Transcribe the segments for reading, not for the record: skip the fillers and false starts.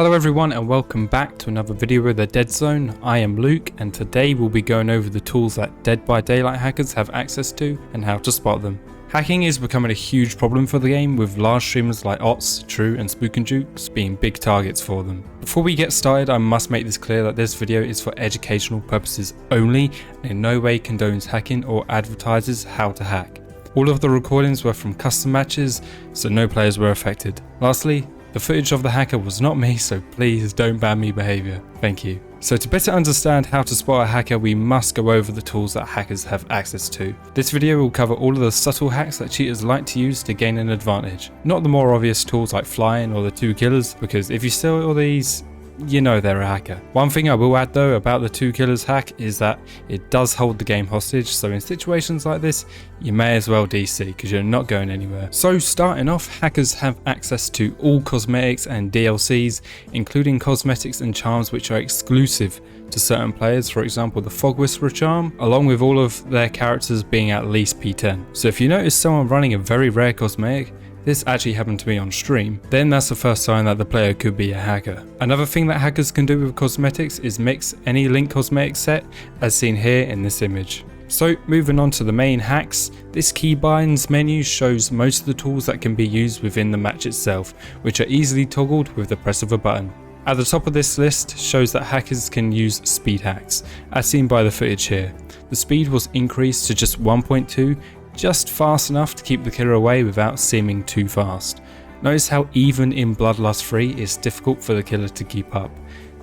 Hello everyone and welcome back to another video of the Dead Zone. I am Luke and today we'll be going over the tools that Dead by Daylight hackers have access to and how to spot them. Hacking is becoming a huge problem for the game, with large streamers like Ots, True and Spook and Jukes being big targets for them. Before we get started, I must make this clear that this video is for educational purposes only and in no way condones hacking or advertises how to hack. All of the recordings were from custom matches, so no players were affected. Lastly, the footage of the hacker was not me, so please don't ban me behaviour. Thank you. So to better understand how to spot a hacker, we must go over the tools that hackers have access to. This video will cover all of the subtle hacks that cheaters like to use to gain an advantage. Not the more obvious tools like flying or the 2 killers, because if you steal all these, you know they're a hacker. One thing I will add though about the 2 killers hack is that it does hold the game hostage, so in situations like this you may as well DC because you're not going anywhere. So starting off, hackers have access to all cosmetics and DLCs, including cosmetics and charms which are exclusive to certain players, for example the Fog Whisperer charm, along with all of their characters being at least P10. So if you notice someone running a very rare cosmetic, this actually happened to me on stream, then that's the first sign that the player could be a hacker. Another thing that hackers can do with cosmetics is mix any Link cosmetic set as seen here in this image. So moving on to the main hacks, this keybinds menu shows most of the tools that can be used within the match itself, which are easily toggled with the press of a button. At the top of this list shows that hackers can use speed hacks, as seen by the footage here. The speed was increased to just 1.2, just fast enough to keep the killer away without seeming too fast. Notice how even in Bloodlust 3 it's difficult for the killer to keep up.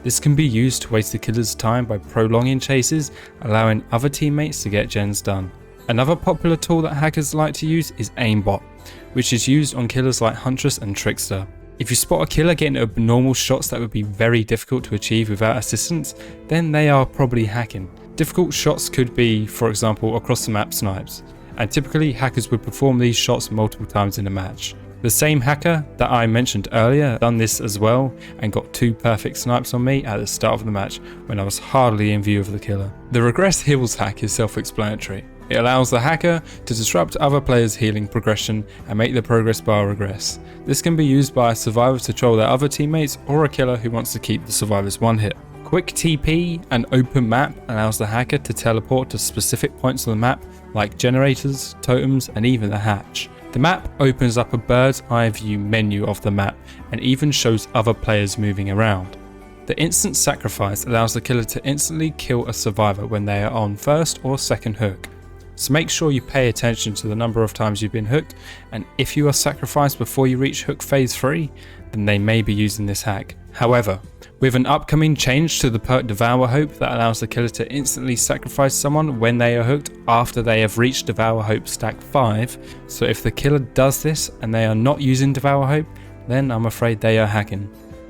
This can be used to waste the killer's time by prolonging chases, allowing other teammates to get gens done. Another popular tool that hackers like to use is Aimbot, which is used on killers like Huntress and Trickster. If you spot a killer getting abnormal shots that would be very difficult to achieve without assistance, then they are probably hacking. Difficult shots could be, for example, across the map snipes, and typically hackers would perform these shots multiple times in a match. The same hacker that I mentioned earlier done this as well and got 2 perfect snipes on me at the start of the match when I was hardly in view of the killer. The regress heals hack is self-explanatory. It allows the hacker to disrupt other players' healing progression and make the progress bar regress. This can be used by a survivor to troll their other teammates or a killer who wants to keep the survivor's one hit. Quick TP and open map allows the hacker to teleport to specific points on the map like generators, totems and even the hatch. The map opens up a bird's eye view menu of the map and even shows other players moving around. The instant sacrifice allows the killer to instantly kill a survivor when they are on first or second hook. So make sure you pay attention to the number of times you've been hooked, and if you are sacrificed before you reach hook phase 3, then they may be using this hack. However, with an upcoming change to the perk Devour Hope that allows the killer to instantly sacrifice someone when they are hooked after they have reached Devour Hope stack 5, so if the killer does this and they are not using Devour Hope, then I'm afraid they are hacking.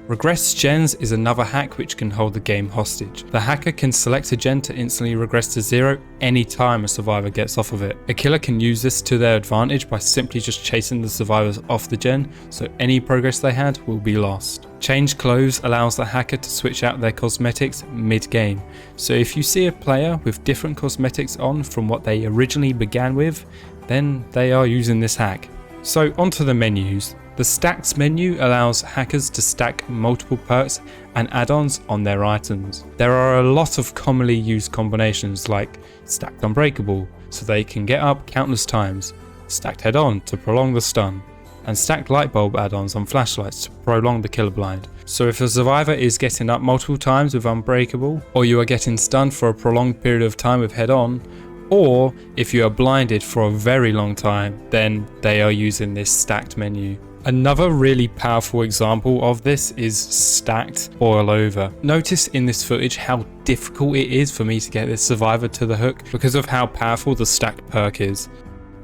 Regress gens is another hack which can hold the game hostage. The hacker can select a gen to instantly regress to 0 anytime a survivor gets off of it. A killer can use this to their advantage by simply just chasing the survivors off the gen, so any progress they had will be lost. Change clothes allows the hacker to switch out their cosmetics mid-game, so if you see a player with different cosmetics on from what they originally began with, then they are using this hack. So onto the menus. The stacks menu allows hackers to stack multiple perks and add-ons on their items. There are a lot of commonly used combinations like stacked unbreakable, so they can get up countless times, stacked head-on to prolong the stun, and stacked light bulb add-ons on flashlights to prolong the killer blind. So if a survivor is getting up multiple times with unbreakable, or you are getting stunned for a prolonged period of time with head-on, or if you are blinded for a very long time, then they are using this stacked menu. Another really powerful example of this is stacked boil over. Notice in this footage how difficult it is for me to get this survivor to the hook because of how powerful the stacked perk is.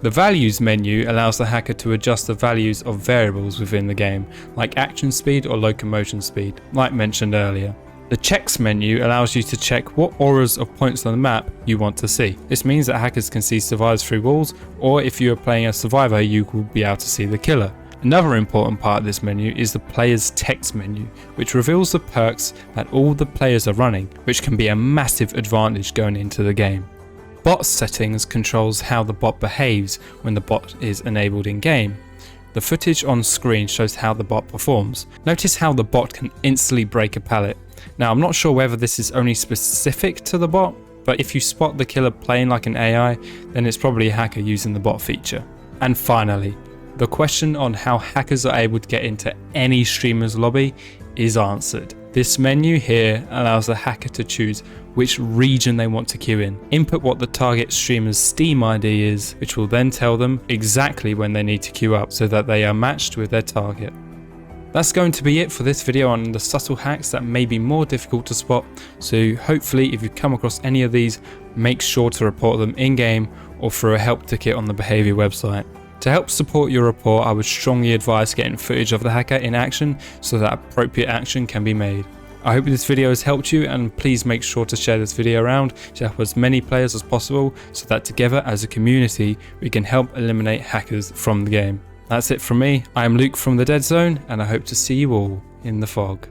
The values menu allows the hacker to adjust the values of variables within the game, like action speed or locomotion speed, like mentioned earlier. The checks menu allows you to check what auras of points on the map you want to see. This means that hackers can see survivors through walls, or if you are playing a survivor you will be able to see the killer. Another important part of this menu is the player's text menu, which reveals the perks that all the players are running, which can be a massive advantage going into the game. Bot settings controls how the bot behaves when the bot is enabled in game. The footage on screen shows how the bot performs. Notice how the bot can instantly break a pallet. Now I'm not sure whether this is only specific to the bot, but if you spot the killer playing like an AI, then it's probably a hacker using the bot feature. And finally, the question on how hackers are able to get into any streamer's lobby is answered. This menu here allows the hacker to choose which region they want to queue in. Input what the target streamer's Steam ID is, which will then tell them exactly when they need to queue up so that they are matched with their target. That's going to be it for this video on the subtle hacks that may be more difficult to spot, so hopefully if you come across any of these, make sure to report them in-game or through a help ticket on the Behaviour website. To help support your report, I would strongly advise getting footage of the hacker in action so that appropriate action can be made. I hope this video has helped you, and please make sure to share this video around to help as many players as possible so that together as a community we can help eliminate hackers from the game. That's it from me. I am Luke from the Dead Zone, and I hope to see you all in the fog.